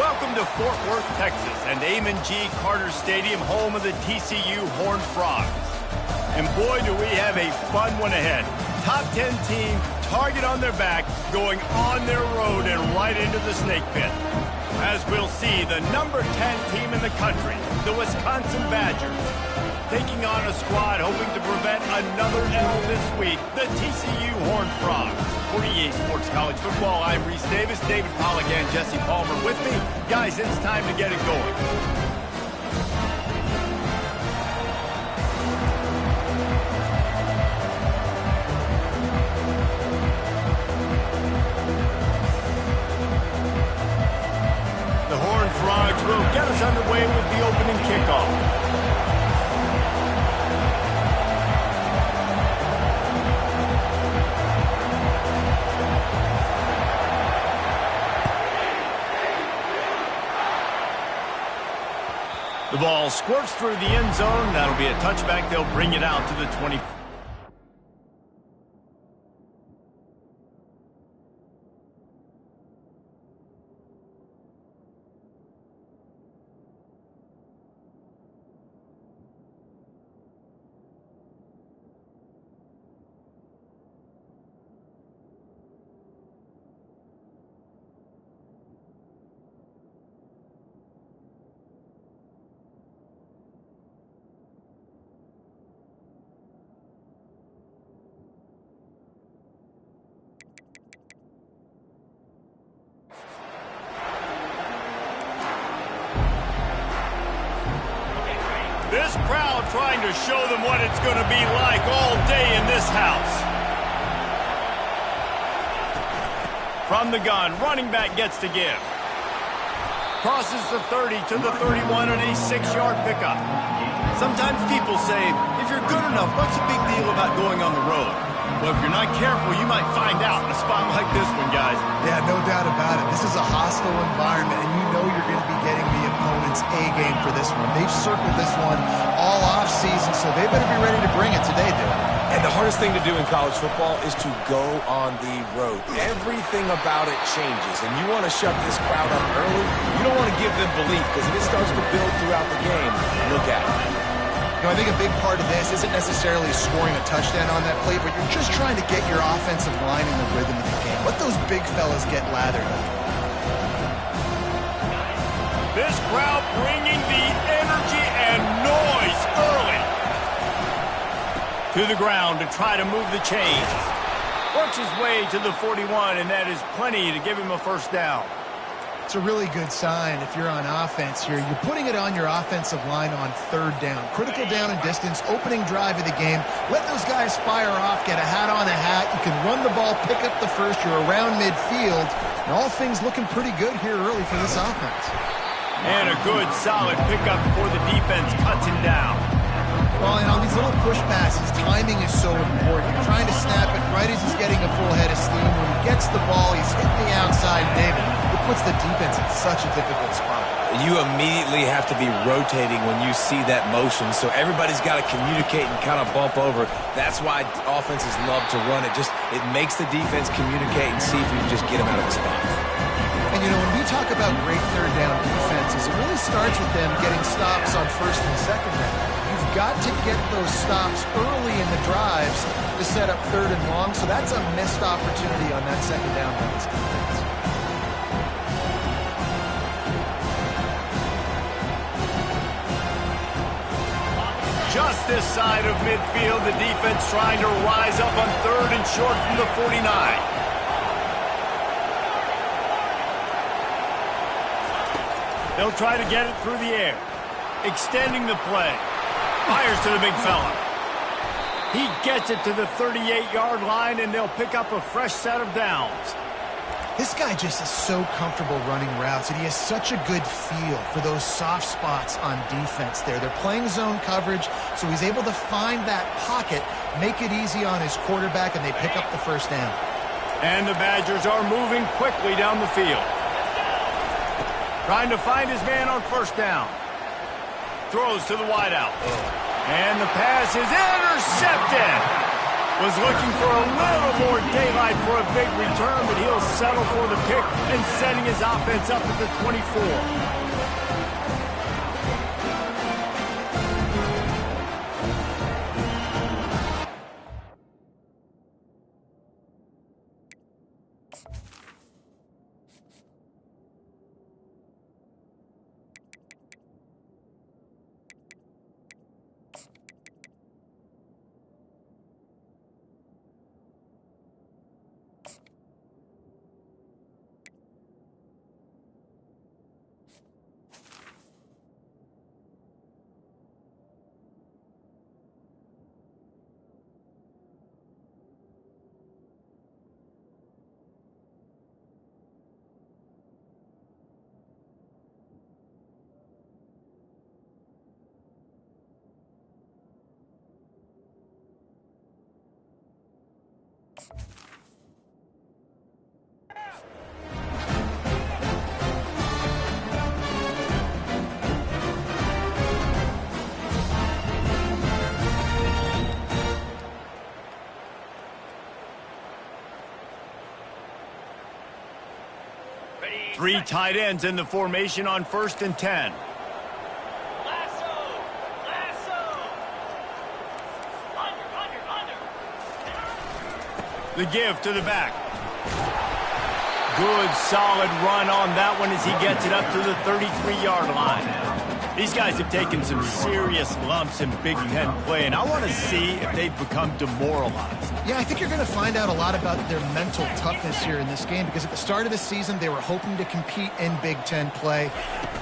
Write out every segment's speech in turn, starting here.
Welcome to Fort Worth, Texas, and Amon G. Carter Stadium, home of the TCU Horned Frogs. And boy, do we have a fun one ahead. Top 10 team, target on their back, going on their road and right into the snake pit. As we'll see, the number 10 team in the country, the Wisconsin Badgers, taking on a squad hoping to prevent another L this week, the TCU Horned Frogs. For EA Sports College Football, I'm Reese Davis, David Pollack, and Jesse Palmer with me. Guys, it's time to get it going. The Horned Frogs will get us underway with the opening kickoff. The ball squirts through the end zone. That'll be a touchback. They'll bring it out to the 20. This crowd trying to show them what it's going to be like all day in this house. From the gun, running back gets to give. Crosses the 30 to the 31 on a 6-yard pickup. Sometimes people say, if you're good enough, what's the big deal about going on the road? Well, if you're not careful, you might find out in a spot like this one, guys. Yeah, no doubt about it. This is a hostile environment, and you know you're going to be getting the opponent's A-game for this one. They've circled this one all off-season, so they better be ready to bring it today, dude. And the hardest thing to do in college football is to go on the road. Everything about it changes, and you want to shut this crowd up early. You don't want to give them belief, because if it starts to build throughout the game, look at it. You know, I think a big part of this isn't necessarily scoring a touchdown on that play, but you're just trying to get your offensive line in the rhythm of the game. Let those big fellas get lathered up. This crowd bringing the energy and noise early. To the ground to try to move the chains. Works his way to the 41, and that is plenty to give him a first down. It's a really good sign if you're on offense here. You're putting it on your offensive line on third down. Critical down and distance, opening drive of the game. Let those guys fire off, get a hat on a hat. You can run the ball, pick up the first. You're around midfield. And all things looking pretty good here early for this offense. And a good, solid pickup before the defense cuts him down. Well, and on these little push passes, timing is so important. You're trying to snap it right as he's getting a full head of steam. When he gets the ball, he's hitting the outside, David. It puts the defense in such a difficult spot. You immediately have to be rotating when you see that motion, so everybody's got to communicate and kind of bump over. That's why offenses love to run it. It makes the defense communicate and see if you can just get them out of the spot. And, you know, when we talk about great third down defenses, it really starts with them getting stops on first and second down. You've got to get those stops early in the drives to set up third and long, so that's a missed opportunity on that second down by this defense. Just this side of midfield, the defense trying to rise up on third and short from the 49. They'll try to get it through the air. Extending the play. Fires to the big fella. He gets it to the 38-yard line, and they'll pick up a fresh set of downs. This guy just is so comfortable running routes, and he has such a good feel for those soft spots on defense there. They're playing zone coverage, so he's able to find that pocket, make it easy on his quarterback, and they pick up the first down. And the Badgers are moving quickly down the field. Trying to find his man on first down. Throws to the wideout. And the pass is intercepted. Was looking for a little more daylight for a big return, but he'll settle for the pick and setting his offense up at the 24. Three tight ends in the formation on 1st and 10. The give to the back. Good, solid run on that one as he gets it up to the 33-yard line. These guys have taken some serious lumps in Big Ten play, and I want to see if they've become demoralized. Yeah, I think you're going to find out a lot about their mental toughness here in this game because at the start of the season, they were hoping to compete in Big Ten play.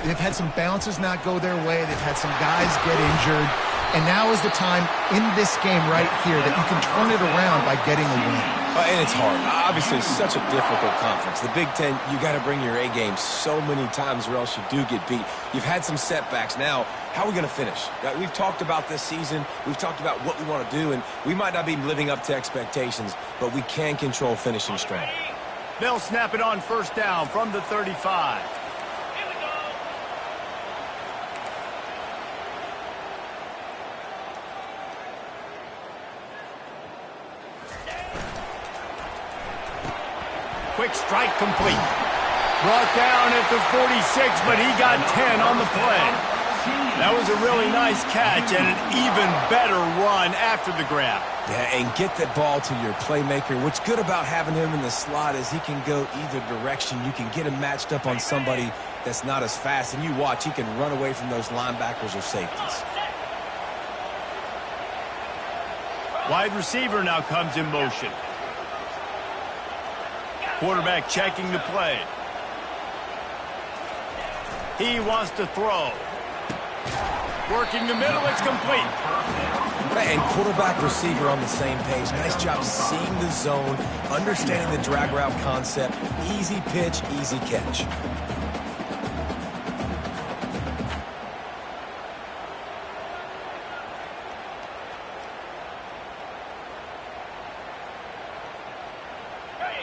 They've had some bounces not go their way. They've had some guys get injured. And now is the time in this game right here that you can turn it around by getting a win. And it's hard. Obviously, it's such a difficult conference. The Big Ten, you got to bring your A game so many times or else you do get beat. You've had some setbacks. Now, how are we going to finish? We've talked about this season. We've talked about what we want to do, and we might not be living up to expectations, but we can control finishing strong. They'll snap it on 1st down from the 35. Quick strike complete. Brought down at the 46, but he got 10 on the play. That was a really nice catch and an even better run after the grab. Yeah, and get that ball to your playmaker. What's good about having him in the slot is he can go either direction. You can get him matched up on somebody that's not as fast, and you watch, he can run away from those linebackers or safeties. Wide receiver now comes in motion. Quarterback checking the play. He wants to throw. Working the middle, it's complete. And quarterback receiver on the same page. Nice job seeing the zone, understanding the drag route concept. Easy pitch, easy catch.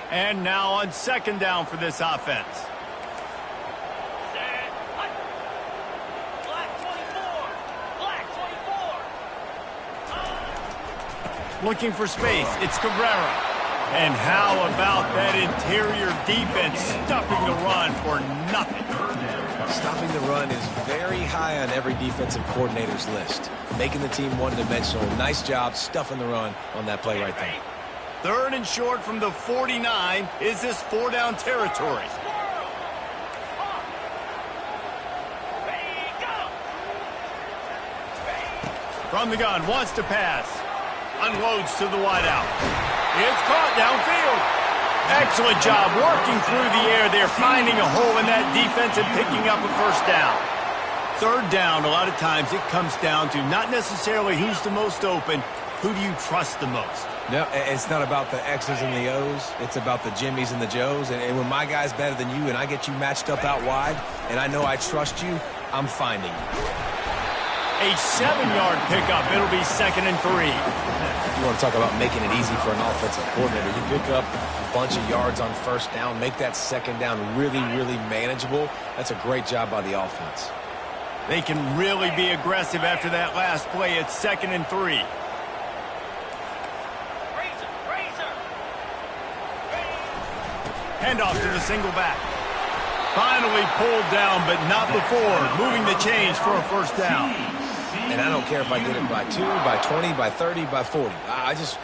And now on 2nd down for this offense. Looking for space. It's Cabrera. And how about that interior defense stuffing the run for nothing? Stopping the run is very high on every defensive coordinator's list. Making the team one-dimensional. Nice job stuffing the run on that play right there. 3rd and short from the 49. Is this 4-down territory? From the gun, wants to pass. Unloads to the wideout. It's caught downfield. Excellent job working through the air there, finding a hole in that defense and picking up a 1st down. 3rd down, a lot of times it comes down to not necessarily who's the most open, who do you trust the most? No, it's not about the X's and the O's. It's about the Jimmies and the Joes. And when my guy's better than you and I get you matched up out wide and I know I trust you, I'm finding you. A 7-yard pickup. It'll be 2nd and 3. You want to talk about making it easy for an offensive coordinator. You pick up a bunch of yards on 1st down, make that 2nd down really, really manageable. That's a great job by the offense. They can really be aggressive after that last play. It's 2nd and 3. Handoff to the single back. Finally pulled down, but not before moving the chains for a first down. And I don't care if I get it by 2, by 20, by 30, by 40. I just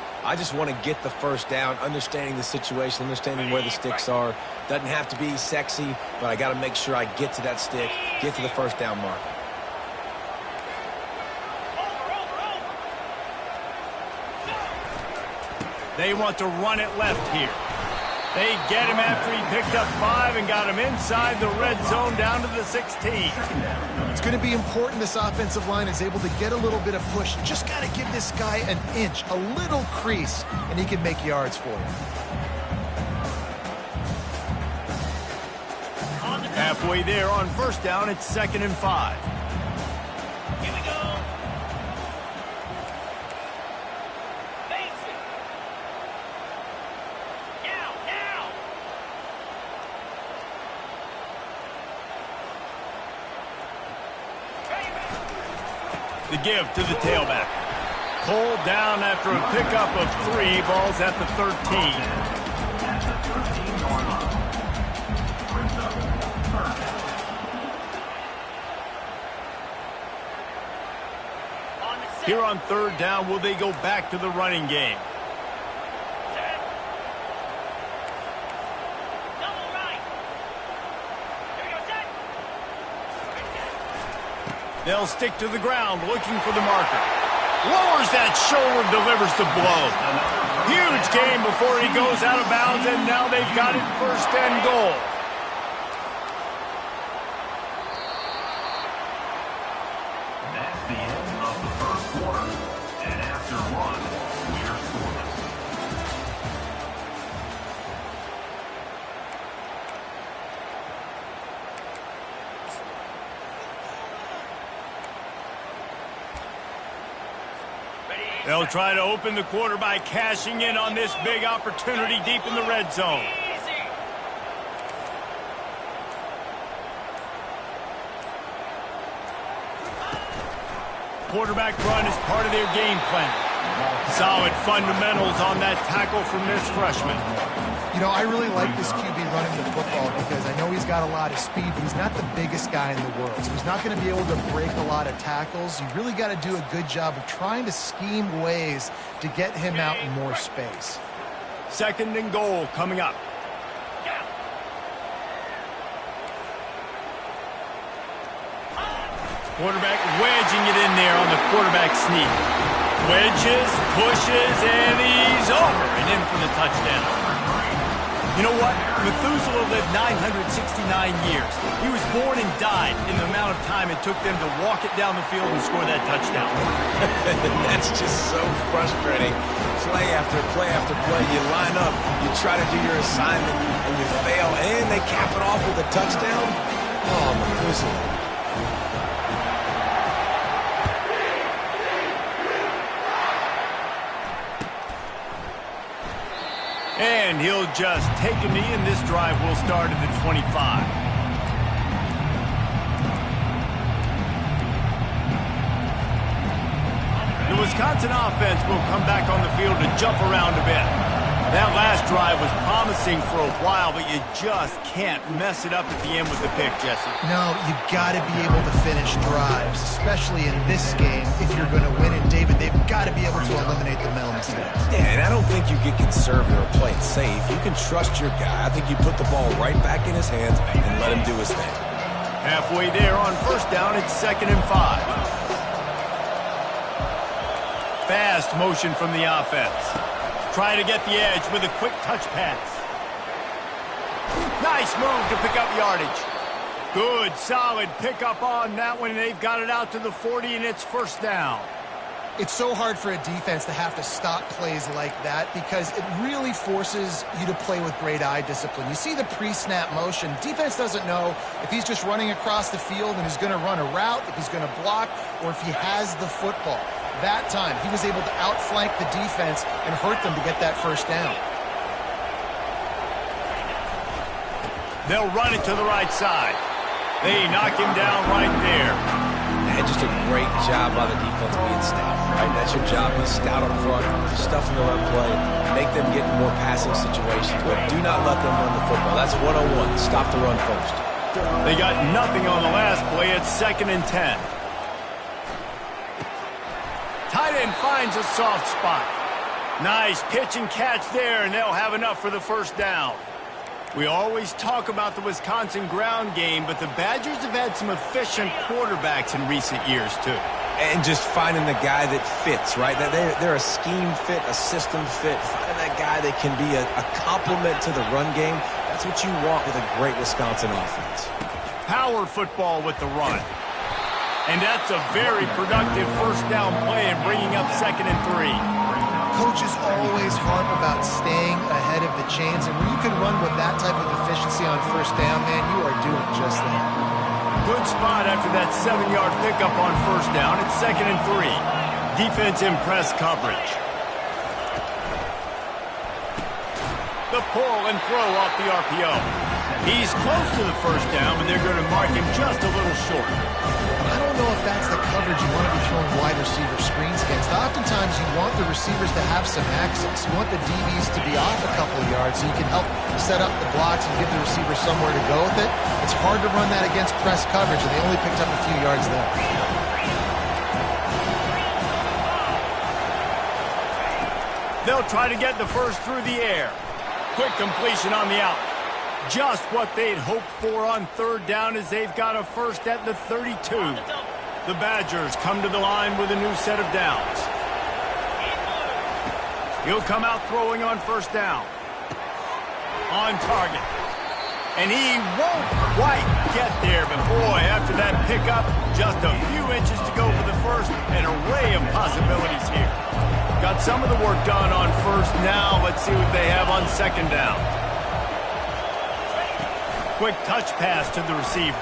want to get the first down, understanding the situation, understanding where the sticks are. Doesn't have to be sexy, but I got to make sure I get to that stick, get to the first down mark. They want to run it left here. They get him after he picked up 5 and got him inside the red zone down to the 16. It's going to be important this offensive line is able to get a little bit of push. Just got to give this guy an inch, a little crease, and he can make yards for you. Halfway there on first down, it's 2nd and 5. Here we go. The give to the tailback. Pulled down after a pickup of 3. Ball's at the 13. Here on 3rd down, will they go back to the running game? They'll stick to the ground, looking for the marker. Lowers that shoulder, delivers the blow. Huge gain before he goes out of bounds, and now they've got it 1st and goal. That's the end of the first quarter. And after 1, we're scoreless. They'll try to open the quarter by cashing in on this big opportunity deep in the red zone. Quarterback run is part of their game plan. Solid fundamentals on that tackle from this freshman. You know, I really like this QB running the football because I know he's got a lot of speed, but he's not the biggest guy in the world. So he's not going to be able to break a lot of tackles. You really got to do a good job of trying to scheme ways to get him out in more space. 2nd and goal coming up. Quarterback wedging it in there on the quarterback sneak. Wedges, pushes, and he's over and in for the touchdown. You know what? Methuselah lived 969 years. He was born and died in the amount of time it took them to walk it down the field and score that touchdown. That's just so frustrating. Play after play after play. You line up, you try to do your assignment, and you fail, and they cap it off with a touchdown? Oh, Methuselah. And he'll just take a knee, and this drive will start at the 25. The Wisconsin offense will come back on the field to jump around a bit. That last drive was promising for a while, but you just can't mess it up at the end with the pick, Jesse. No, you got to be able to finish drives, especially in this game. If you're going to win it, David, they've got to be able to eliminate the mental mistakes. Yeah, and I don't think you get conservative or play it safe. You can trust your guy. I think you put the ball right back in his hands and let him do his thing. Halfway there on first down, it's 2nd and 5. Fast motion from the offense. Try to get the edge with a quick touch pass. Nice move to pick up yardage. Good, solid pickup on that one. They've got it out to the 40, and it's 1st down. It's so hard for a defense to have to stop plays like that because it really forces you to play with great eye discipline. You see the pre-snap motion. Defense doesn't know if he's just running across the field and he's going to run a route, if he's going to block, or if he has the football. That time, he was able to outflank the defense and hurt them to get that 1st down. They'll run it to the right side. They knock him down right there. And just a great job by the defense being stout, right? That's your job. Be stout up front, stuff in the run play, make them get in more passing situations, but do not let them run the football. That's 101. Stop the run first. They got nothing on the last play. It's 2nd and 10. Tight end finds a soft spot. Nice pitch and catch there, and they'll have enough for the first down. We always talk about the Wisconsin ground game, but the Badgers have had some efficient quarterbacks in recent years, too. And just finding the guy that fits, right? They're a scheme fit, a system fit. Finding that guy that can be a complement to the run game. That's what you want with a great Wisconsin offense. Power football with the run. And that's a very productive first down play and bringing up 2nd and 3. Coaches always harp about staying ahead of the chains, and when you can run with that type of efficiency on first down, man, you are doing just that. Good spot after that 7-yard pickup on first down. It's 2nd and 3. Defense in press coverage. The pull and throw off the RPO. He's close to the first down, but they're going to mark him just a little short. I don't know if that's the coverage you want to be throwing wide receiver screens against. Oftentimes you want the receivers to have some access. You want the DBs to be off a couple of yards so you can help set up the blocks and give the receiver somewhere to go with it. It's hard to run that against press coverage, and they only picked up a few yards there. They'll try to get the first through the air. Quick completion on the out. Just what they'd hoped for on third down as they've got a first at the 32. The Badgers come to the line with a new set of downs. He'll come out throwing on first down. On target. And he won't quite get there, but boy, after that pickup, just a few inches to go for the first. An array of possibilities here. Got some of the work done on first. Now let's see what they have on second down. Quick touch pass to the receiver.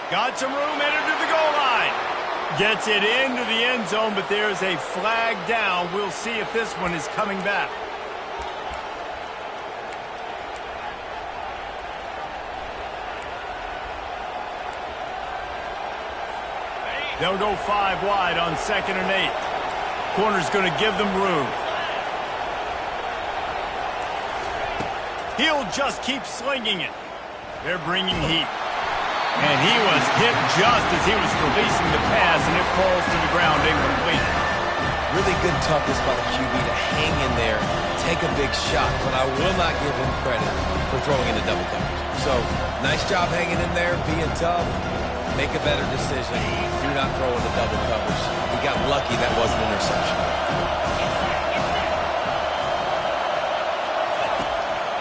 Got some room, headed to the goal line. Gets it into the end zone, but there's a flag down. We'll see if this one is coming back. They'll go 5 wide on 2nd and 8. Corner's going to give them room. He'll just keep slinging it. They're bringing heat. And he was hit just as he was releasing the pass, and it falls to the ground incomplete. Really good toughness by the QB to hang in there, take a big shot, but I will not give him credit for throwing into double coverage. So, nice job hanging in there, being tough. Make a better decision. Do not throw into double coverage. He got lucky that wasn't an interception.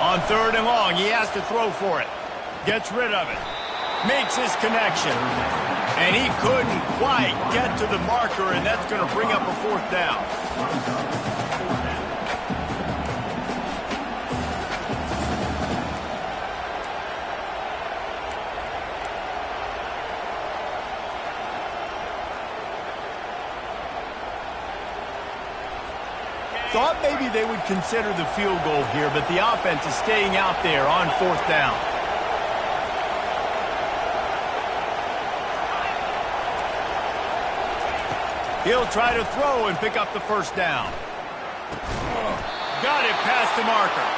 On 3rd and long, he has to throw for it. Gets rid of it. Makes his connection. And he couldn't quite get to the marker, and that's going to bring up a 4th down. Thought maybe they would consider the field goal here, but the offense is staying out there on 4th down. He'll try to throw and pick up the first down. Got it past the marker.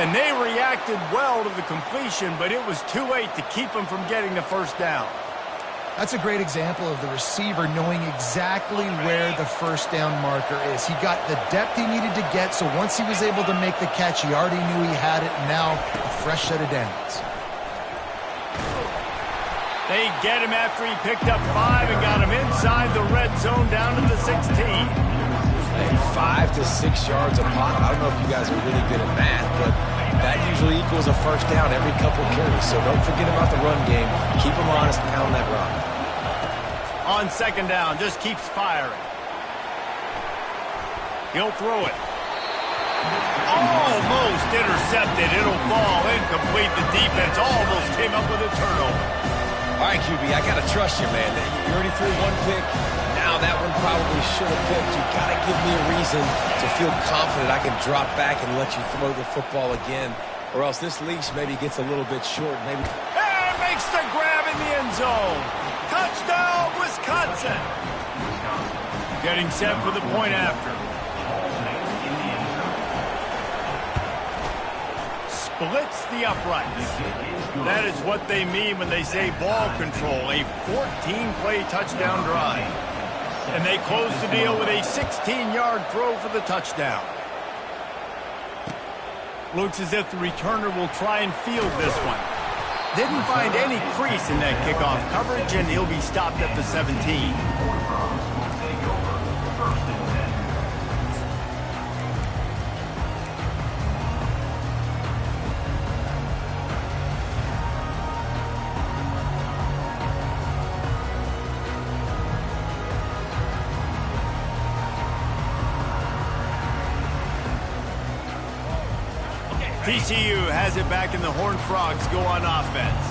And they reacted well to the completion, but it was too late to keep him from getting the first down. That's a great example of the receiver knowing exactly where the first down marker is. He got the depth he needed to get, so once he was able to make the catch, he already knew he had it, and now a fresh set of downs. They get him after he picked up 5 and got him inside the red zone down to the 16. Hey, 5 to 6 yards a pop. I don't know if you guys are really good at math, but that usually equals a first down every couple carries. So don't forget about the run game. Keep them honest, pound that rock. On second down, just keeps firing. He'll throw it. Almost intercepted. It'll fall incomplete. The defense almost came up with a turnover. All right, QB, I got to trust you, man. You already threw one pick. Now that one probably should have picked. You got to give me a reason to feel confident I can drop back and let you throw the football again, or else this leash maybe gets a little bit short. Maybe And makes the grab find the end zone. Touchdown, Wisconsin. Getting set for the point after. Splits the uprights. That is what they mean when they say ball control. A 14-play touchdown drive. And they close the deal with a 16-yard throw for the touchdown. Looks as if the returner will try and field this one. Didn't find any crease in that kickoff coverage, and he'll be stopped at the 17. TCU has it back, and the Horned Frogs go on offense.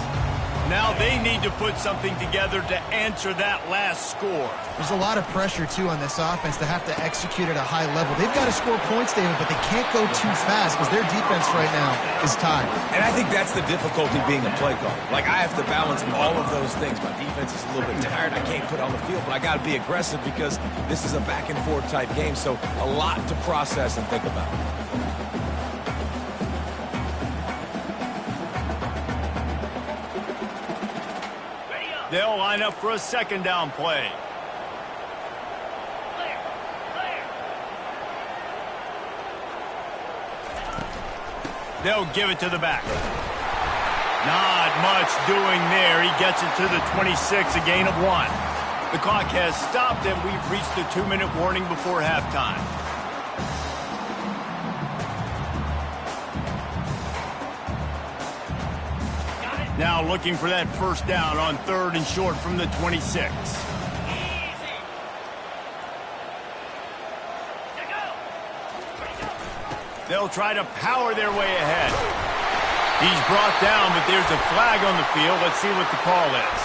Now they need to put something together to answer that last score. There's a lot of pressure, too, on this offense to have to execute at a high level. They've got to score points, David, but they can't go too fast because their defense right now is tired. And I think that's the difficulty being a play caller. Like, I have to balance all of those things. My defense is a little bit tired. I can't put on the field, but I got to be aggressive because this is a back-and-forth type game, so a lot to process and think about. They'll line up for a second down play. They'll give it to the back. Not much doing there. He gets it to the 26, a gain of 1. The clock has stopped, and we've reached the 2-minute warning before halftime. Now looking for that first down on 3rd and short from the 26. They'll try to power their way ahead. He's brought down, but there's a flag on the field. Let's see what the call is.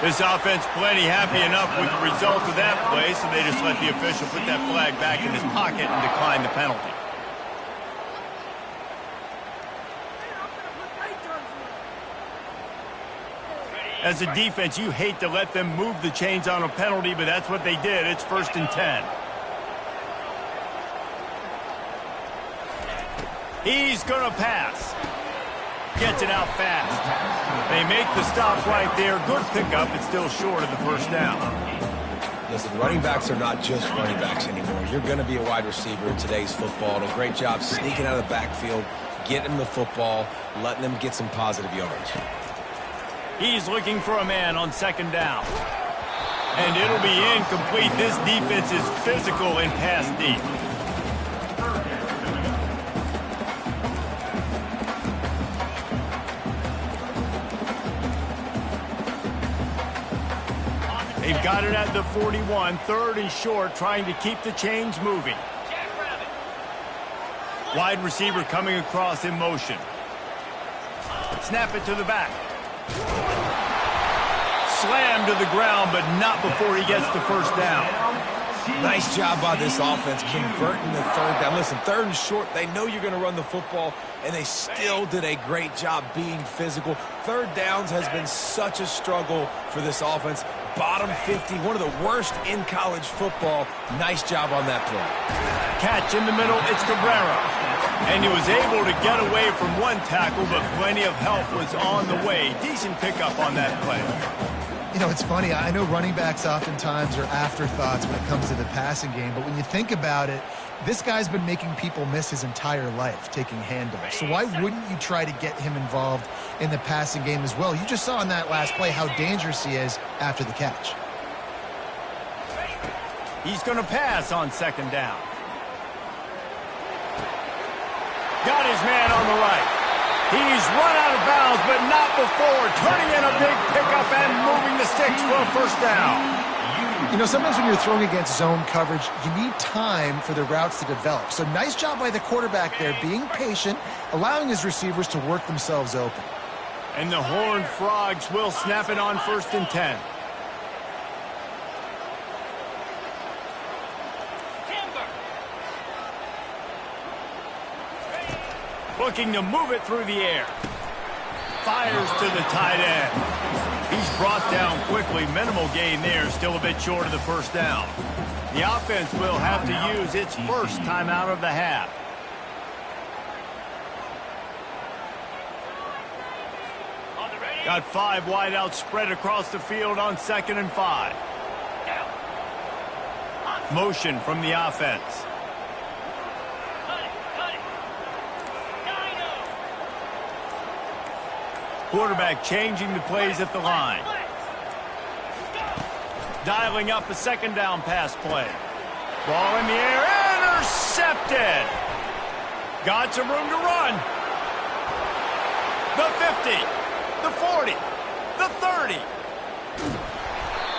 This offense plenty happy enough with the result of that play, so they just let the official put that flag back in his pocket and decline the penalty. As a defense, you hate to let them move the chains on a penalty, but that's what they did. It's 1st and 10. He's going to pass. Gets it out fast. They make the stop right there. Good pickup. It's still short of the first down. Listen, running backs are not just running backs anymore. You're going to be a wide receiver in today's football. And a great job sneaking out of the backfield, getting the football, letting them get some positive yards. He's looking for a man on 2nd down. And it'll be incomplete. This defense is physical and pass deep. They've got it at the 41, 3rd and short, trying to keep the chains moving. Wide receiver coming across in motion. Snap it to the back. Slammed to the ground, but not before he gets the first down. Nice job by this offense converting the 3rd down. Listen, 3rd and short, they know you're going to run the football, and they still did a great job being physical. 3rd downs has been such a struggle for this offense. Bottom 50, one of the worst in college football. Nice job on that play. Catch in the middle, it's Cabrera. And he was able to get away from one tackle, but plenty of help was on the way. Decent pickup on that play. You know, it's funny. I know running backs oftentimes are afterthoughts when it comes to the passing game, but when you think about it, this guy's been making people miss his entire life taking handoffs. So why wouldn't you try to get him involved in the passing game as well? You just saw in that last play how dangerous he is after the catch. He's going to pass on 2nd down. Got his man on the right. He's run out of bounds, but not before. Turning in a big pickup and moving the sticks for a first down. You know, sometimes when you're throwing against zone coverage, you need time for the routes to develop. So nice job by the quarterback there, being patient, allowing his receivers to work themselves open. And the Horned Frogs will snap it on 1st and 10. Looking to move it through the air. Fires to the tight end. He's brought down quickly. Minimal gain there. Still a bit short of the first down. The offense will have to use its first timeout of the half. Got 5 wideouts spread across the field on 2nd and 5. Motion from the offense. Quarterback changing the plays at the line. Dialing up a 2nd down pass play. Ball in the air, intercepted. Got some room to run. The 50, the 40, the 30.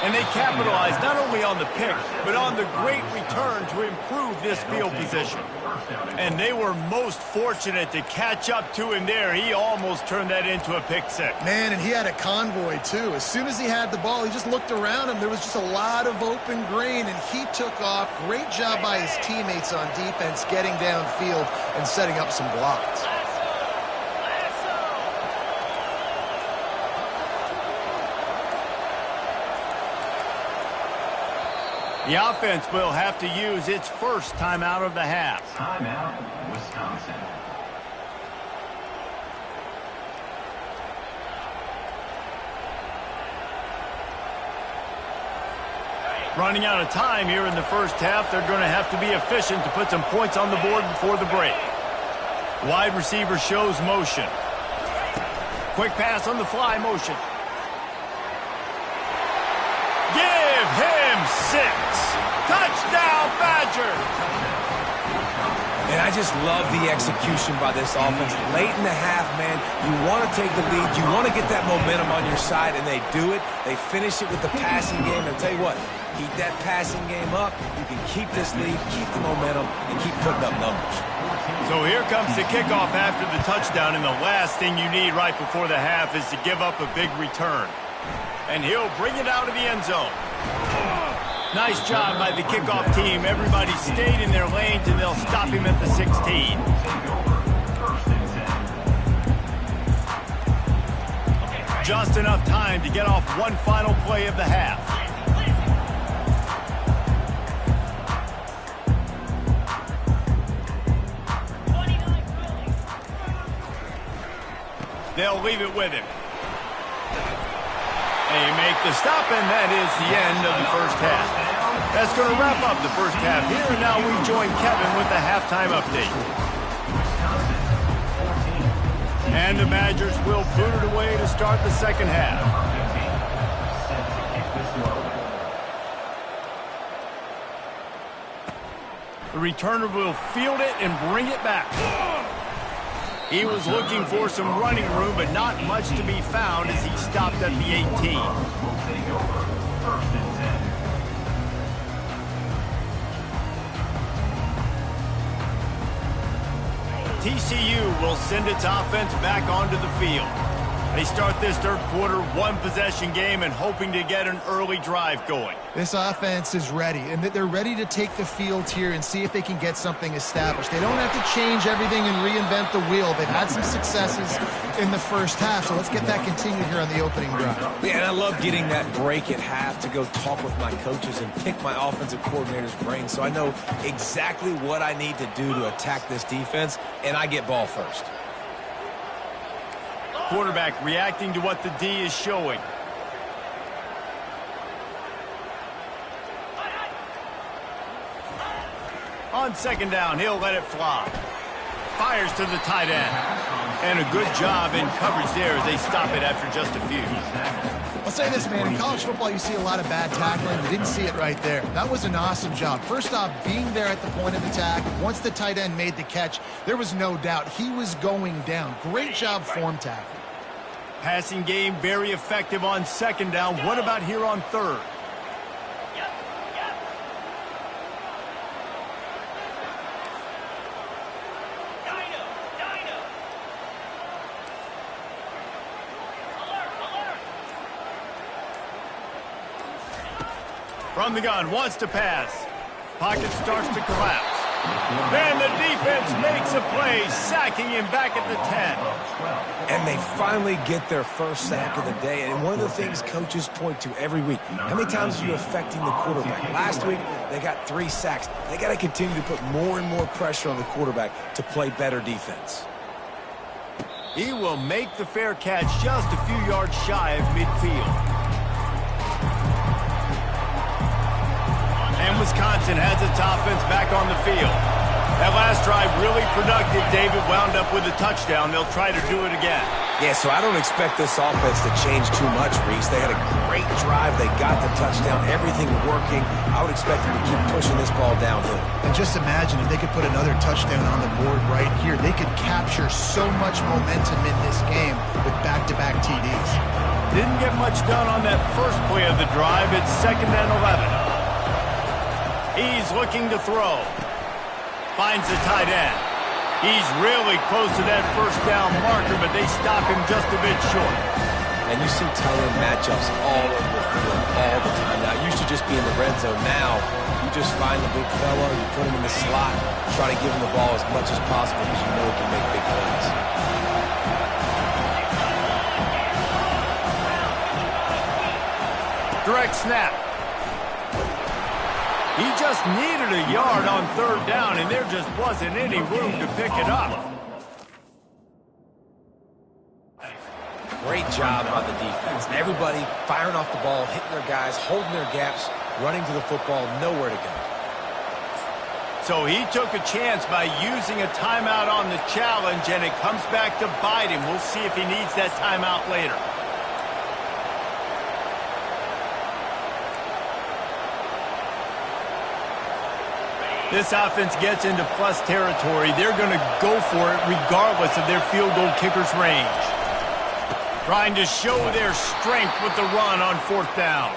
And they capitalized not only on the pick, but on the great return to improve this field position. And they were most fortunate to catch up to him there. He almost turned that into a pick six. Man, and he had a convoy, too. As soon as he had the ball, he just looked around him. There was just a lot of open green, and he took off. Great job by his teammates on defense, getting downfield and setting up some blocks. The offense will have to use its first timeout of the half. Timeout, Wisconsin. Running out of time here in the first half. They're going to have to be efficient to put some points on the board before the break. Wide receiver shows motion. Quick pass on the fly motion. Give him 6. Touchdown, Badger. And I just love the execution by this offense. Late in the half, man, you want to take the lead. You want to get that momentum on your side, and they do it. They finish it with the passing game. And I'll tell you what, keep that passing game up. You can keep this lead, keep the momentum, and keep putting up numbers. So here comes the kickoff after the touchdown, and the last thing you need right before the half is to give up a big return. And he'll bring it out of the end zone. Nice job by the kickoff team. Everybody stayed in their lanes, and they'll stop him at the 16. Just enough time to get off one final play of the half. They'll leave it with him. They make the stop, and that is the end of the first half. That's going to wrap up the first half here, and now we join Kevin with the halftime update. And the Badgers will boot it away to start the second half. The returner will field it and bring it back. He was looking for some running room, but not much to be found as he stopped at the 18. TCU will send its offense back onto the field. They start this third quarter one-possession game and hoping to get an early drive going. This offense is ready, and they're ready to take the field here and see if they can get something established. They don't have to change everything and reinvent the wheel. They've had some successes in the first half, so let's get that continued here on the opening drive. Yeah, and I love getting that break at half to go talk with my coaches and pick my offensive coordinator's brain so I know exactly what I need to do to attack this defense, and I get ball first. Quarterback reacting to what the D is showing. On second down, he'll let it fly. Fires to the tight end. And a good job in coverage there as they stop it after just a few. I'll say this, man. In college football, you see a lot of bad tackling. You didn't see it right there. That was an awesome job. First off, being there at the point of attack. Once the tight end made the catch, there was no doubt he was going down. Great job form tackling. Passing game very effective on second down. What about here on third? From the gun, wants to pass. Pocket starts to collapse. And the defense makes a play, sacking him back at the 10. And they finally get their first sack of the day. And one of the things coaches point to every week, how many times are you affecting the quarterback? Last week, they got 3 sacks. They got to continue to put more and more pressure on the quarterback to play better defense. He will make the fair catch just a few yards shy of midfield. And Wisconsin has its offense back on the field. That last drive really productive. David wound up with a touchdown. They'll try to do it again. Yeah, so I don't expect this offense to change too much, Reese. They had a great drive. They got the touchdown. Everything working. I would expect them to keep pushing this ball downhill. And just imagine if they could put another touchdown on the board right here. They could capture so much momentum in this game with back-to-back TDs. Didn't get much done on that first play of the drive. It's 2nd and 11. He's looking to throw. Finds the tight end. He's really close to that first down marker, but they stop him just a bit short. And you see tight end matchups all over the field all the time. Now, it used to just be in the red zone. Now, you just find the big fella, you put him in the slot, try to give him the ball as much as possible because you know he can make big plays. Direct snap. He just needed a yard on 3rd down, and there just wasn't any room to pick it up. Great job by the defense. Everybody firing off the ball, hitting their guys, holding their gaps, running to the football, nowhere to go. So he took a chance by using a timeout on the challenge, and it comes back to bite him. We'll see if he needs that timeout later. This offense gets into plus territory. They're going to go for it regardless of their field goal kicker's range. Trying to show their strength with the run on 4th down.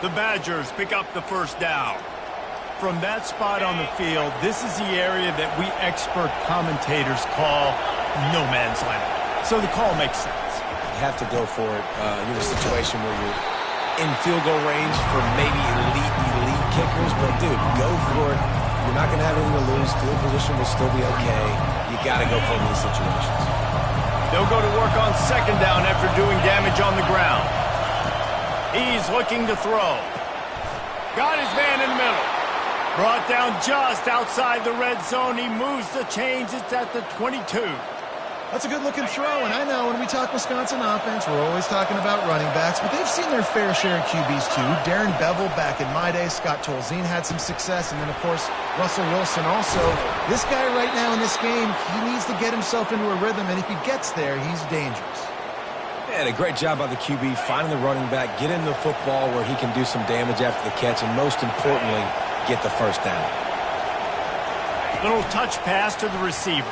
The Badgers pick up the first down. From that spot on the field, this is the area that we expert commentators call no man's land. So the call makes sense. You have to go for it. You're in a situation where you're in field goal range for maybe elite kickers, but dude, go for it. You're not going to have anything to lose. Field position will still be okay. You got to go for it in these situations. They'll go to work on 2nd down after doing damage on the ground. He's looking to throw. Got his man in the middle. Brought down just outside the red zone. He moves the chains. It's at the 22. That's a good-looking throw, and I know when we talk Wisconsin offense, we're always talking about running backs, but they've seen their fair share of QBs too. Darren Bevel back in my day, Scott Tolzien had some success, and then, of course, Russell Wilson also. This guy right now in this game, he needs to get himself into a rhythm, and if he gets there, he's dangerous. Yeah, a great job by the QB, finding the running back, get him the football where he can do some damage after the catch, and most importantly, get the first down. Little touch pass to the receiver.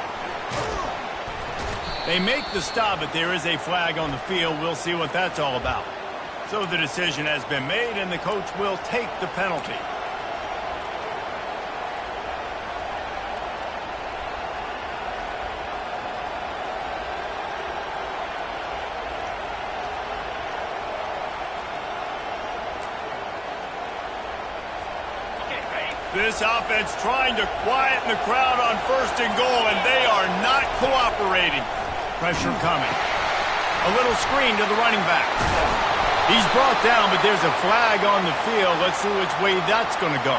They make the stop, but there is a flag on the field. We'll see what that's all about. So the decision has been made, and the coach will take the penalty. This offense trying to quieten the crowd on 1st and goal, and they are not cooperating. Pressure coming. A little screen to the running back. He's brought down, but there's a flag on the field. Let's see which way that's going to go.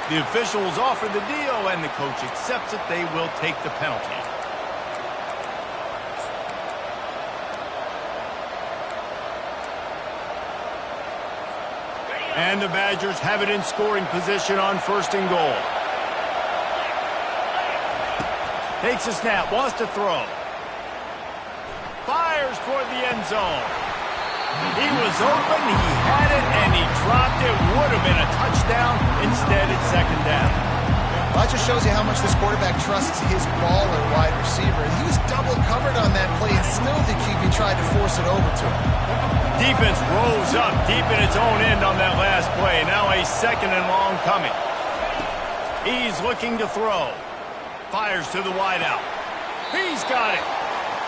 The officials offer the deal, and the coach accepts it. They will take the penalty. And the Badgers have it in scoring position on 1st and goal. Takes a snap, wants to throw. Fires toward the end zone. He was open, he had it, and he dropped it. Would have been a touchdown. Instead, it's 2nd down. Well, that just shows you how much this quarterback trusts his baller wide receiver. He was double covered on that play, and still the QB tried to force it over to him. Defense rose up deep in its own end on that last play. Now a 2nd and long coming. He's looking to throw. Fires to the wideout. He's got it.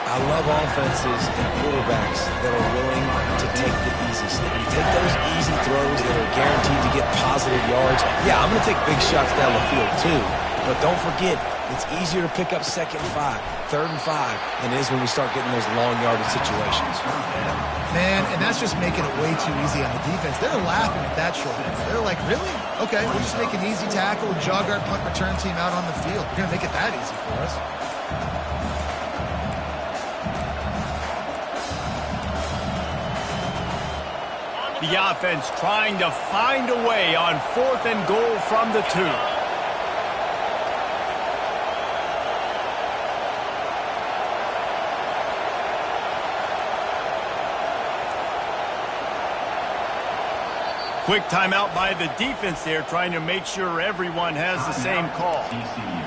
I love offenses and quarterbacks that are willing to take the easy step. You take those easy throws that are guaranteed to get positive yards. Yeah, I'm going to take big shots down the field too, But don't forget, it's easier to pick up 2nd and 5, 3rd and 5 than it is when we start getting those long yardage situations. Man, and that's just making it way too easy on the defense. They're laughing at that short. They're like, really? Okay, we'll just make an easy tackle and jog our punt return team out on the field. We're going to make it that easy for us. The offense trying to find a way on 4th and goal from the 2. Quick timeout by the defense there, trying to make sure everyone has the same call. TCU.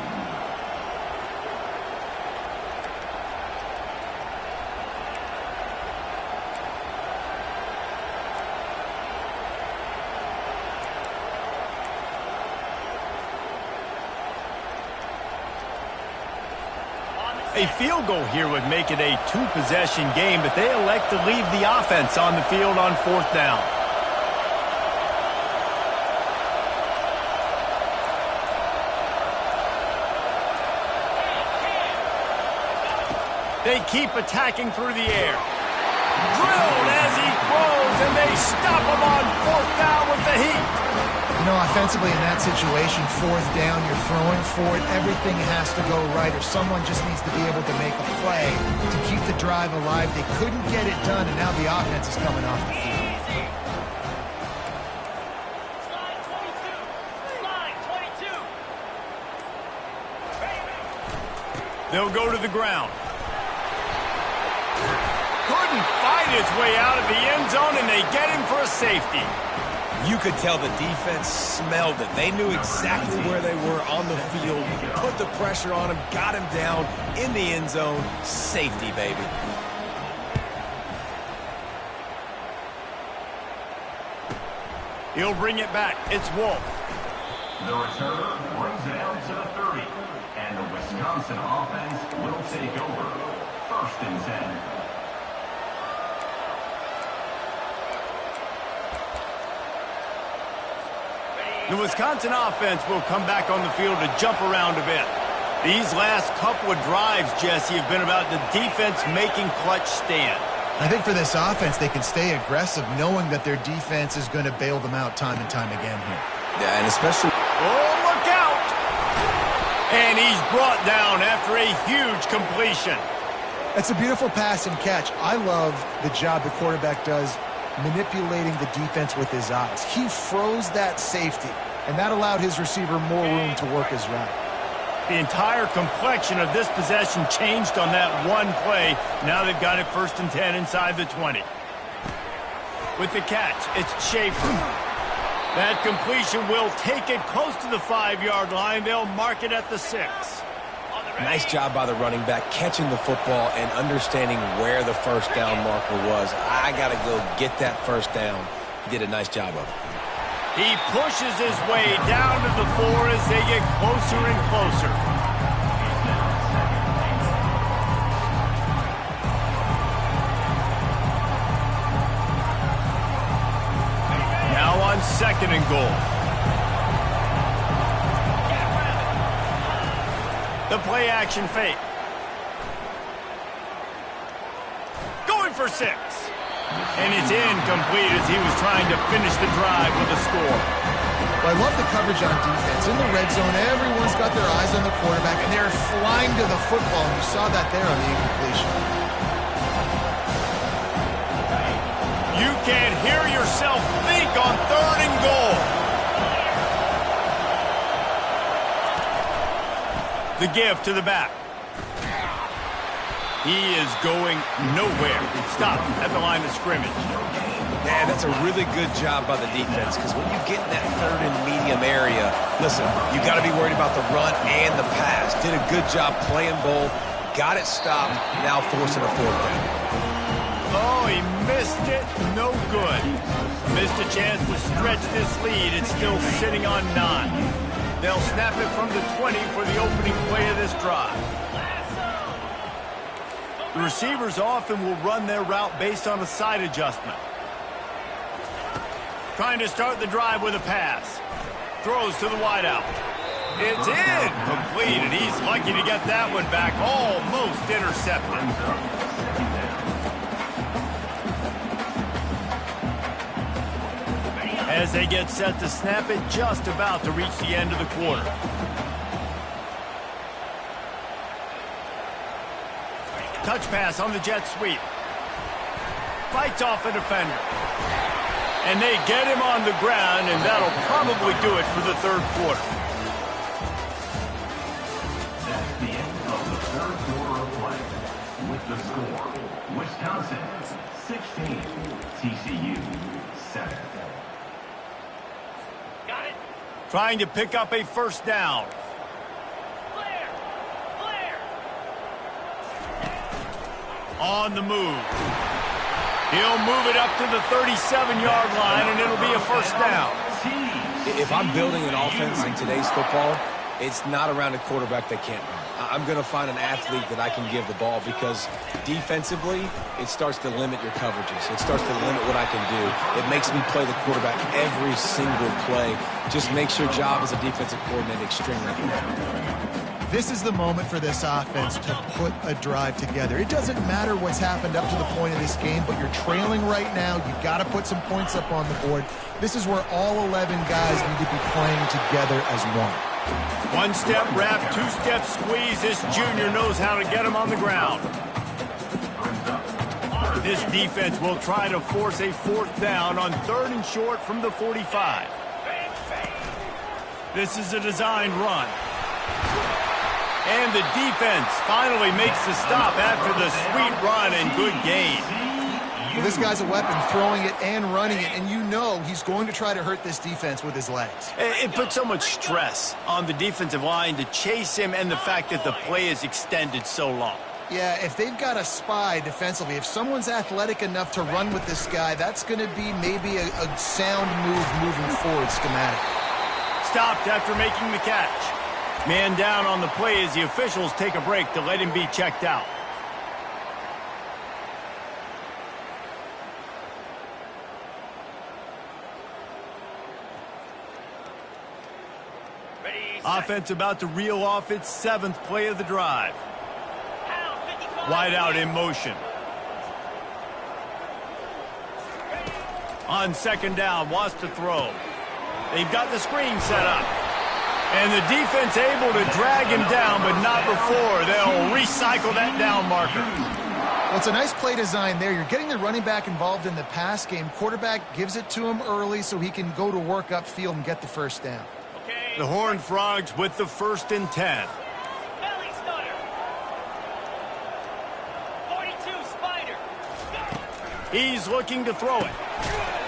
A field goal here would make it a 2-possession game, but they elect to leave the offense on the field on 4th down. They keep attacking through the air. Drilled as he throws, and they stop him on 4th down with the heat. You know, offensively in that situation, 4th down, you're throwing for it. Everything has to go right, or someone just needs to be able to make a play to keep the drive alive. They couldn't get it done, and now the offense is coming off the field. They'll go to the ground. Couldn't fight his way out of the end zone, and they get him for a safety. You could tell the defense smelled it. They knew exactly where they were on the field, put the pressure on him, got him down in the end zone. Safety, baby. He'll bring it back. It's Wolf. The returner brings it out to the 30, and the Wisconsin offense will take over. 1st and 10. The Wisconsin offense will come back on the field to jump around a bit. These last couple of drives, Jesse, have been about the defense making clutch stand. I think for this offense, they can stay aggressive knowing that their defense is going to bail them out time and time again here. Yeah, and especially... Oh, look out! And he's brought down after a huge completion. It's a beautiful pass and catch. I love the job the quarterback does manipulating the defense with his eyes. He froze that safety, and that allowed his receiver more room to work his route. The entire complexion of this possession changed on that one play. Now they've got it 1st and 10 inside the 20. With the catch, it's Schaefer. That completion will take it close to the 5-yard line. They'll mark it at the 6. Nice job by the running back, catching the football and understanding where the 1st down marker was. I got to go get that 1st down. He did a nice job of it. He pushes his way down to the 4 as they get closer and closer. Now on 2nd and goal. The play action fake. Going for 6. And it's incomplete as he was trying to finish the drive with a score. Well, I love the coverage on defense. In the red zone, everyone's got their eyes on the quarterback, and they're flying to the football. And you saw that there on the incompletion. You can't hear yourself think on 3rd and goal. The give to the back. He is going nowhere. Stop at the line of scrimmage. Man, that's a really good job by the defense, because when you get in that 3rd and medium area, listen, you got to be worried about the run and the pass. Did a good job playing both, got it stopped, now forcing a 4th down. Oh, he missed it. No good. Missed a chance to stretch this lead. It's still sitting on 9. They'll snap it from the 20 for the opening play of this drive. The receivers often will run their route based on a side adjustment. Trying to start the drive with a pass. Throws to the wideout. It's in. Complete, and he's lucky to get that one back. Almost intercepted. As they get set to snap it, just about to reach the end of the quarter. Touch pass on the jet sweep. Fights off a defender. And they get him on the ground, and that'll probably do it for the third quarter. That's the end of the third quarter of play. With the score, Wisconsin 16, TCU 7. Got it. Trying to pick up a first down. Clear. Clear. On the move. He'll move it up to the 37-yard line, and it'll be a first down. If I'm building an offense in today's football, it's not around a quarterback that can't run. I'm going to find an athlete that I can give the ball because defensively, it starts to limit your coverages. It starts to limit what I can do. It makes me play the quarterback every single play. Just makes your job as a defensive coordinator extremely important. This is the moment for this offense to put a drive together. It doesn't matter what's happened up to the point of this game, but you're trailing right now. You've got to put some points up on the board. This is where all 11 guys need to be playing together as one. One-step wrap, two-step squeeze. This junior knows how to get him on the ground. This defense will try to force a fourth down on 3rd and short from the 45. This is a designed run. And the defense finally makes the stop after the sweet run and good gain. Well, this guy's a weapon, throwing it and running it, and you know he's going to try to hurt this defense with his legs. It puts so much stress on the defensive line to chase him and the fact that the play is extended so long. Yeah, if they've got a spy defensively, if someone's athletic enough to run with this guy, that's going to be maybe a sound move moving forward schematically. Stopped after making the catch. Man down on the play as the officials take a break to let him be checked out. Ready. Offense about to reel off its 7th play of the drive. Wide out in motion. On 2nd down, wants to throw. They've got the screen set up. And the defense able to drag him down, but not before. They'll recycle that down marker. Well, it's a nice play design there. You're getting the running back involved in the pass game. Quarterback gives it to him early so he can go to work upfield and get the first down. Okay. The Horned Frogs with the 1st and 10. Belly stutter. 42 spider. He's looking to throw it.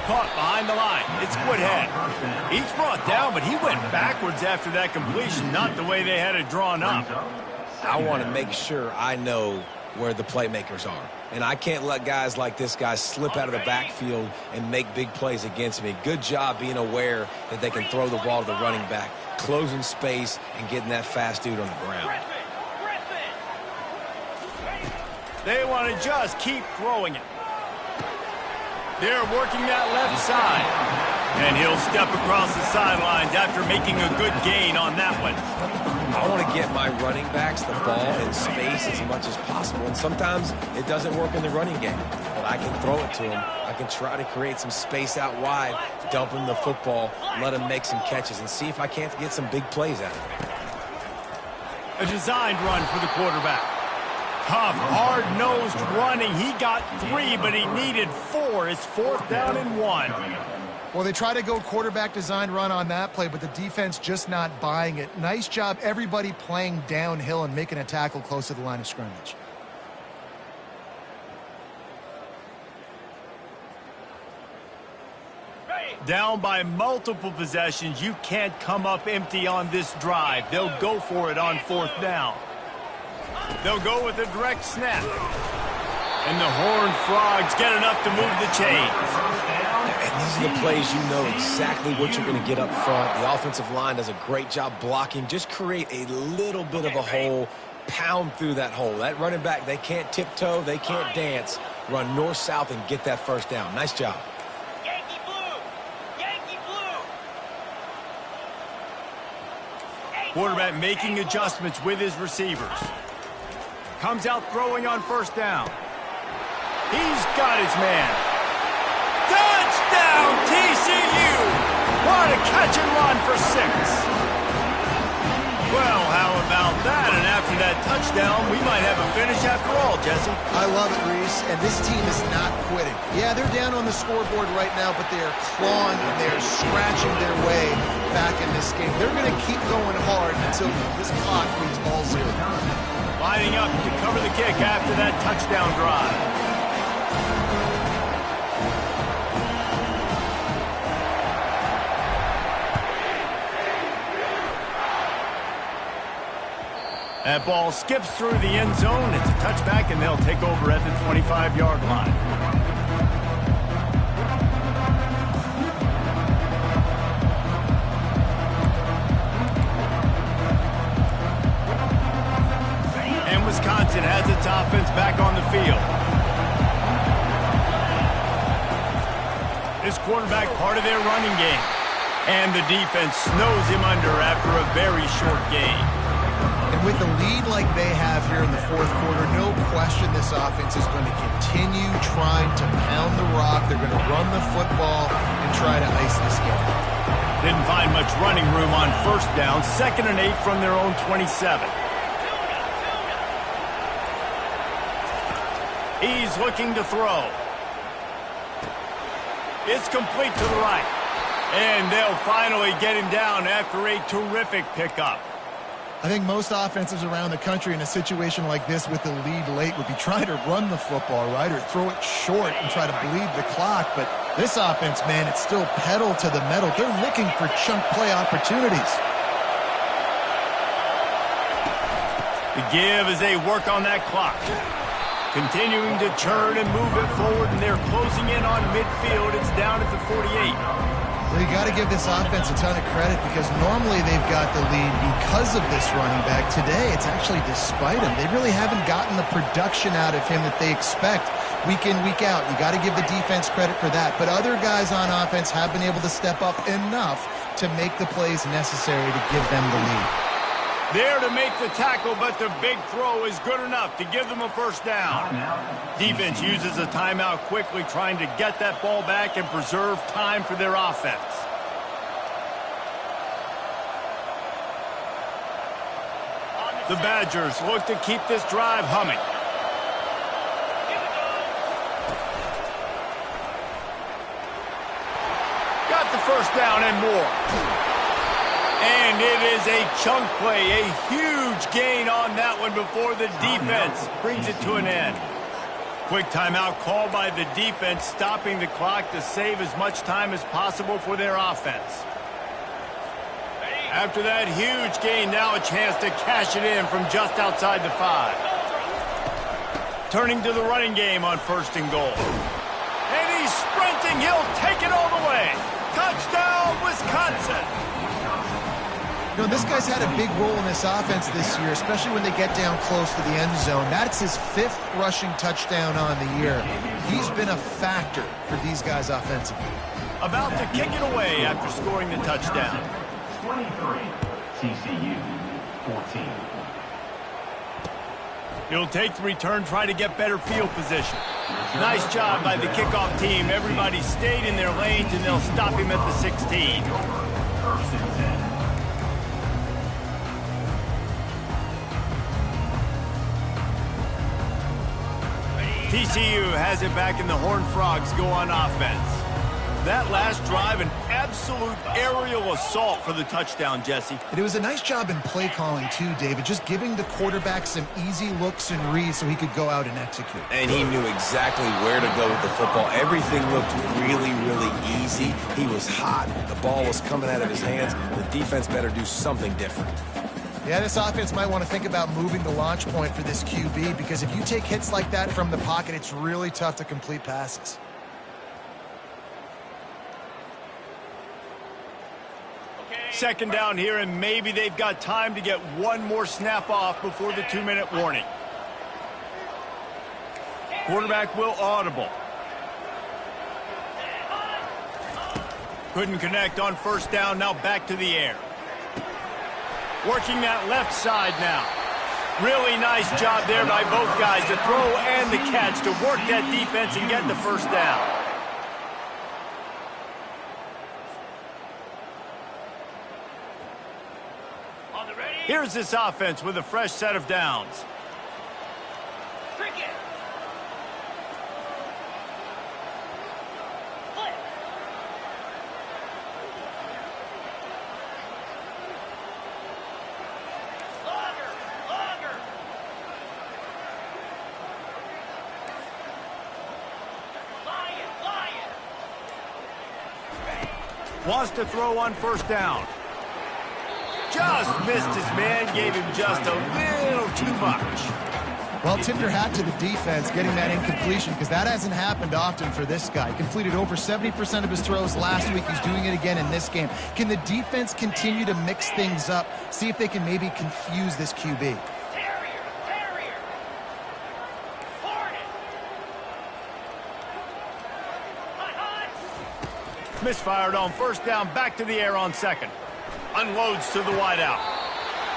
Caught behind the line. It's Woodhead. He's brought down, but he went backwards after that completion, not the way they had it drawn up. I want to make sure I know where the playmakers are. And I can't let guys like this guy slip out of the backfield and make big plays against me. Good job being aware that they can throw the ball to the running back, closing space, and getting that fast dude on the ground. They want to just keep throwing it. They're working that left side. And he'll step across the sidelines after making a good gain on that one. I want to get my running backs the ball in space as much as possible. And sometimes it doesn't work in the running game. But I can throw it to him. I can try to create some space out wide, dump him the football, let him make some catches, and see if I can't get some big plays out of it. A designed run for the quarterback. Tough, hard-nosed running. He got 3, but he needed 4. It's 4th down and 1. Well, they try to go quarterback designed run on that play, but the defense just not buying it. Nice job, everybody playing downhill and making a tackle close to the line of scrimmage. Down by multiple possessions. You can't come up empty on this drive. They'll go for it on 4th down. They'll go with a direct snap. And the Horned Frogs get enough to move the chains. And these are the plays you know exactly what you're going to get up front. The offensive line does a great job blocking. Just create a little bit of a hole, pound through that hole. That running back, they can't tiptoe, they can't dance. Run north-south and get that first down. Nice job. Quarterback making adjustments with his receivers. Comes out throwing on first down. He's got his man. Touchdown, TCU! What a catch and run for 6. Well, how about that? And after that touchdown, we might have a finish after all, Jesse. I love it, Reese, and this team is not quitting. Yeah, they're down on the scoreboard right now, but they are clawing and they are scratching their way back in this game. They're going to keep going hard until this clock reads all 0. Lining up to cover the kick after that touchdown drive. That ball skips through the end zone. It's a touchback, and they'll take over at the 25-yard line. And Wisconsin has its offense back on the field. This quarterback part of their running game. And the defense snows him under after a very short game. And with a lead like they have here in the fourth quarter, no question this offense is going to continue trying to pound the rock. They're going to run the football and try to ice this game. Didn't find much running room on first down. 2nd and 8 from their own 27. He's looking to throw. It's complete to the right. And they'll finally get him down after a terrific pickup. I think most offenses around the country in a situation like this with the lead late would be trying to run the football, right, or throw it short and try to bleed the clock. But this offense, man, it's still pedal to the metal. They're looking for chunk play opportunities. The give as they work on that clock. Continuing to churn and move it forward, and they're closing in on midfield. It's down at the 48. Well, you got to give this offense a ton of credit because normally they've got the lead because of this running back. Today, it's actually despite him. They really haven't gotten the production out of him that they expect week in, week out. You got to give the defense credit for that. But other guys on offense have been able to step up enough to make the plays necessary to give them the lead. There to make the tackle, but the big throw is good enough to give them a first down. Defense uses a timeout quickly, trying to get that ball back and preserve time for their offense. The Badgers look to keep this drive humming. Got the first down and more. And it is a chunk play, a huge gain on that one before the defense brings it to an end. Quick timeout called by the defense, stopping the clock to save as much time as possible for their offense. After that huge gain, now a chance to cash it in from just outside the 5. Turning to the running game on 1st and goal. And he's sprinting. He'll take it all the way. Touchdown, Wisconsin. You know, this guy's had a big role in this offense this year, especially when they get down close to the end zone. That's his 5th rushing touchdown on the year. He's been a factor for these guys offensively. About to kick it away after scoring the touchdown. 23, TCU, 14. He'll take the return, try to get better field position. Nice job by the kickoff team. Everybody stayed in their lanes, and they'll stop him at the 16. 1st and 10. TCU has it back, and the Horned Frogs go on offense. That last drive, an absolute aerial assault for the touchdown, Jesse. And it was a nice job in play calling, too, David, just giving the quarterback some easy looks and reads so he could go out and execute. And he knew exactly where to go with the football. Everything looked really, really easy. He was hot. The ball was coming out of his hands. The defense better do something different. Yeah, this offense might want to think about moving the launch point for this QB because if you take hits like that from the pocket, it's really tough to complete passes. Second down here, and maybe they've got time to get one more snap off before the 2-minute warning. Quarterback will audible. Couldn't connect on first down, now back to the air. Working that left side now. Really nice job there by both guys, the throw and the catch, to work that defense and get the first down. On the ready. Here's this offense with a fresh set of downs. Cricket. Flip. Longer. Lion. Wants to throw on first down. Just missed his man, gave him just a little too much. Well, tip your hat to the defense getting that incompletion, because that hasn't happened often for this guy. He completed over 70% of his throws last week. He's doing it again in this game. Can the defense continue to mix things up, see if they can maybe confuse this QB? Terrier. Hornet. Hot. Misfired on first down, back to the air on second. Unloads to the wideout.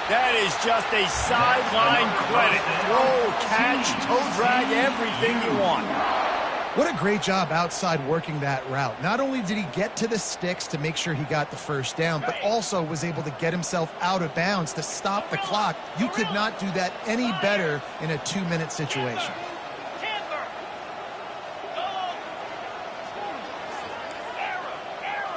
That is just a sideline credit. Throw, catch, toe drag, everything you want. What a great job outside working that route. Not only did he get to the sticks to make sure he got the first down, but also was able to get himself out of bounds to stop the clock. You could not do that any better in a 2-minute situation. Timber. Go. Arrow.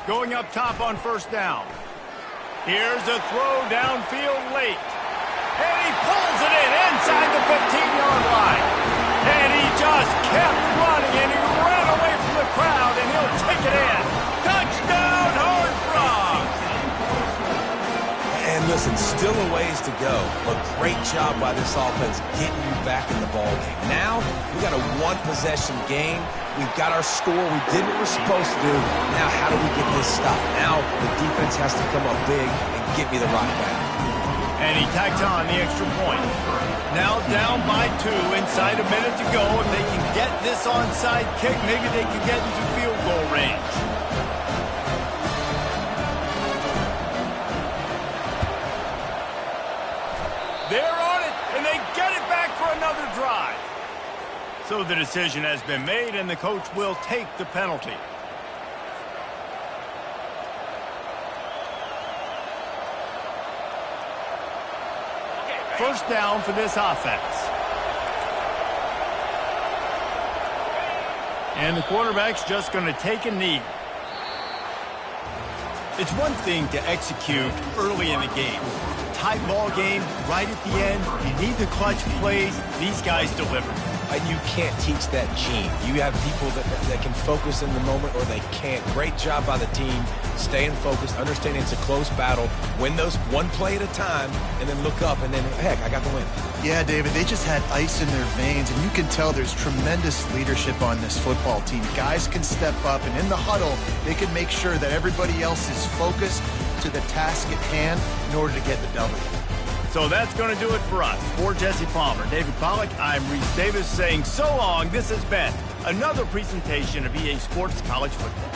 Going up top on first down. Here's a throw downfield late. And he pulls it in inside the 15-yard line. And he just kept running, and he ran away from the crowd, and he'll take it in. Touchdown, Horned Frogs! And listen, still a ways to go, but great job by this offense getting you back in the ballgame. Now, we got a one-possession game. We've got our score. We did what we're supposed to do. Now, how do we get this stopped? Now, the defense has to come up big and get me the rock back. And he tacked on the extra point. Now down by 2, inside a minute to go. If they can get this onside kick, maybe they can get into field goal range. They're on it, and they get it back for another drive. So the decision has been made, and the coach will take the penalty. First down for this offense. And the quarterback's just going to take a knee. It's one thing to execute early in the game. Tight ball game, right at the end. You need the clutch plays. These guys deliver. And you can't teach that gene. You have people that can focus in the moment, or they can't. Great job by the team, staying focused, understanding it's a close battle, win those one play at a time, and then look up, and then, heck, I got the win. Yeah, David, they just had ice in their veins, and you can tell there's tremendous leadership on this football team. Guys can step up, and in the huddle, they can make sure that everybody else is focused to the task at hand in order to get the W. So that's going to do it for us. For Jesse Palmer, David Pollack, I'm Reese Davis saying so long. This has been another presentation of EA Sports College Football.